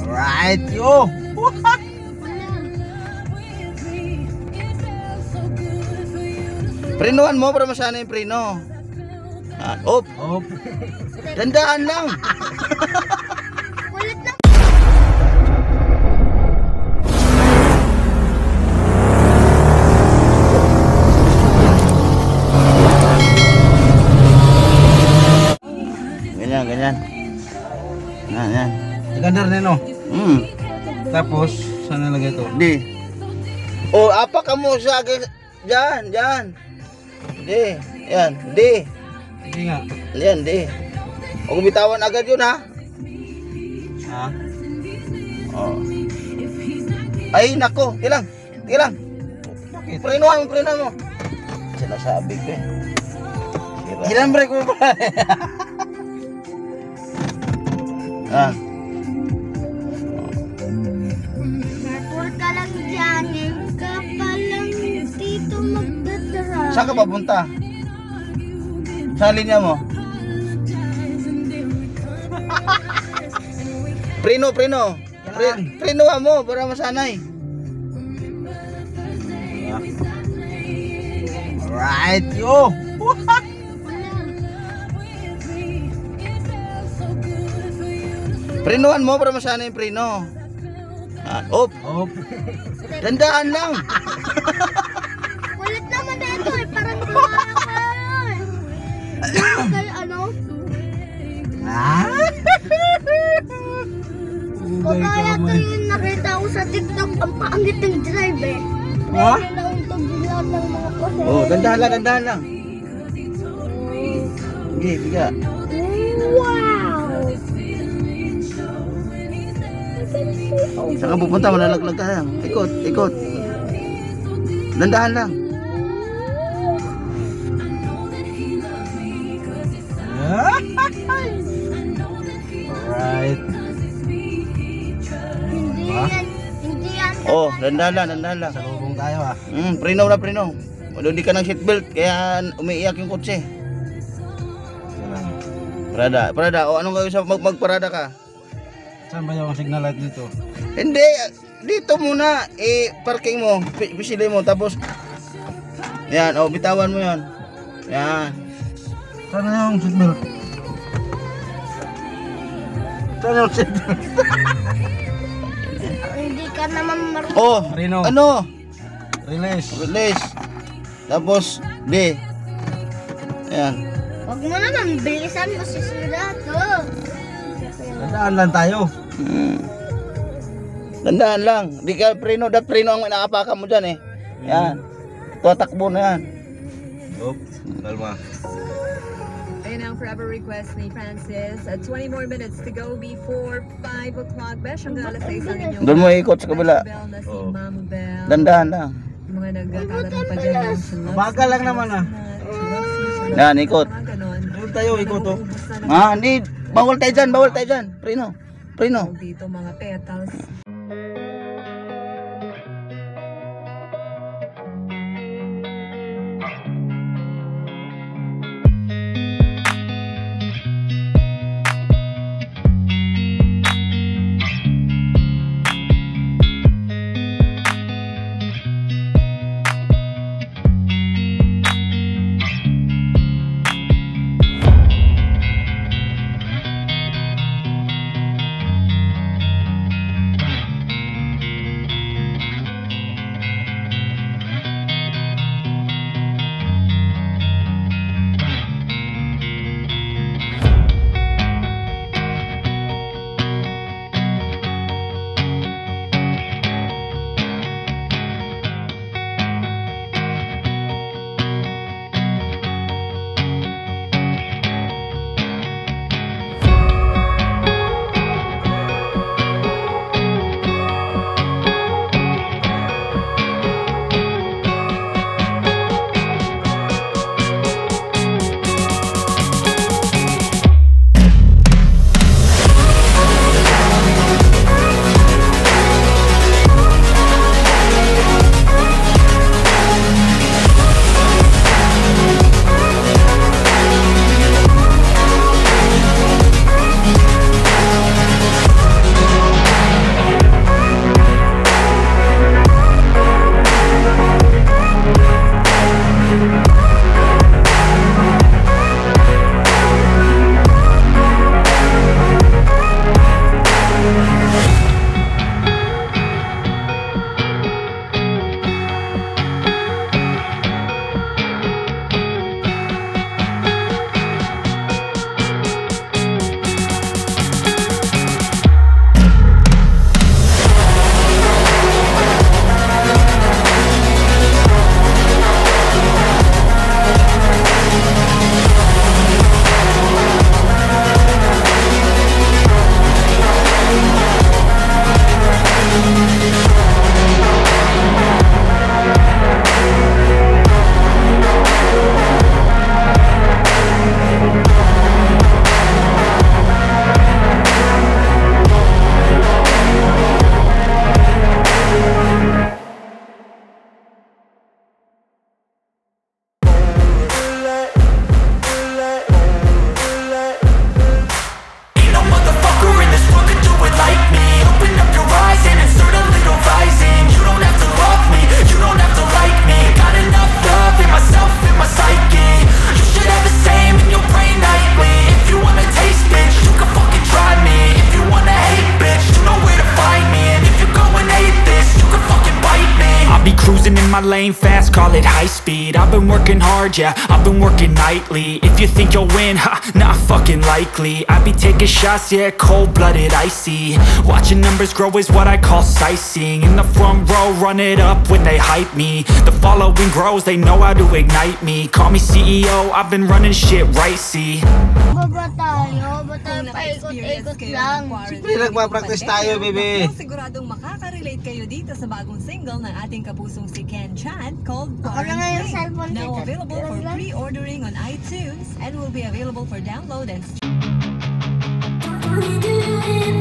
Alright, yo! Prenoan mo para masana yung preno. Op. Op. Dandaan lang. Kulit na. Ganyan, ganyan. Yan. Gandar na no. Tapos, saan nalagay ito? di. O, apa ka mo sa akin. Diyan. Di. Yan, di. Hindi nga. Yan, di. O, bitawan agad yun, ha? Ha? Oh. Ay, nako. Tilang. Bakit? Prenoan mo. Sinasabi ko eh. Sira. Ilan break mo ba? Ah. Careful ka lang dyan. Ngayon ka pa lang dito magdadara. Saan ka papunta? Saan linya mo? Preno. Prenoan mo para masanay. Alright, yo! Prenoan mo para masanay yung preno. Op. Op. Dandaan lang. Kulit naman na ito eh. Parang kumaya ka eh. Kay ano? Kumaya ko yung nakita ko sa TikTok. Ang pangit ng drive eh. Ha? May nauntog lahat ng mga kose. Oh, dandahan lang. Sige, biga. Wow! Saan ka pupunta? Malalaglag ka lang. Ikot. Dandahan lang. Alright. Hindi yan. Oh, dandahan lang. Sa lubong tayo ah. Preno. Wala di ka ng seatbelt, kaya umiiyak yung kotse. Parada. O anong gawin sa magparada ka? Saan ba yung signal light dito? Hindi, dito muna. Parking mo, pisili mo, tapos yan, bitawan mo yan. Yan. Saan na yung signal? Saan yung signal? Hindi ka naman marunong. Oh, Preno. ano? Release. Tapos, di. Yan. Huwag mo naman, bilisan mo sisira to. Dadaan lang tayo. Dandahan lang. Di ka preno ang inaapakan mo dyan eh. Yan. Tuwatakbo na yan. Op. Kalma. Ayun ang forever request ni Francis. 20 more minutes to go before 5 o'clock. Besh, hanggang alas 6 ang inyong Doon mo ikot sa kabila. Bell na si Oo. Mama Bell. Dandahan lang. Yung mga nagtatanong pa dyan yung she loves Bagal lang you, naman, ah. she loves you, Yan, ikot. mga ganon. Doon tayo, ikot oh. Naubos na Hindi. Bawal tayo dyan. Preno. dito mga petals. Racing in my lane fast, call it high speed. I've been working hard, yeah, I've been working nightly. If you think you'll win, ha, not fucking likely. I be taking shots, yeah, cold-blooded, icy. Watching numbers grow is what I call sightseeing. In the front row, run it up when they hype me. The following grows, they know how to ignite me. Call me CEO, I've been running shit right, see. Baba tayo, ba tayo paikot-ikot lang? Siyempre, nagpa-practice tayo, bebe. Siguradong makaka-relate kayo dito sa bagong single ng ating kapusong si Ken Chan called Ako na nga yung cellphone Now ko. available for pre-ordering on iTunes and will be available for download and We're doing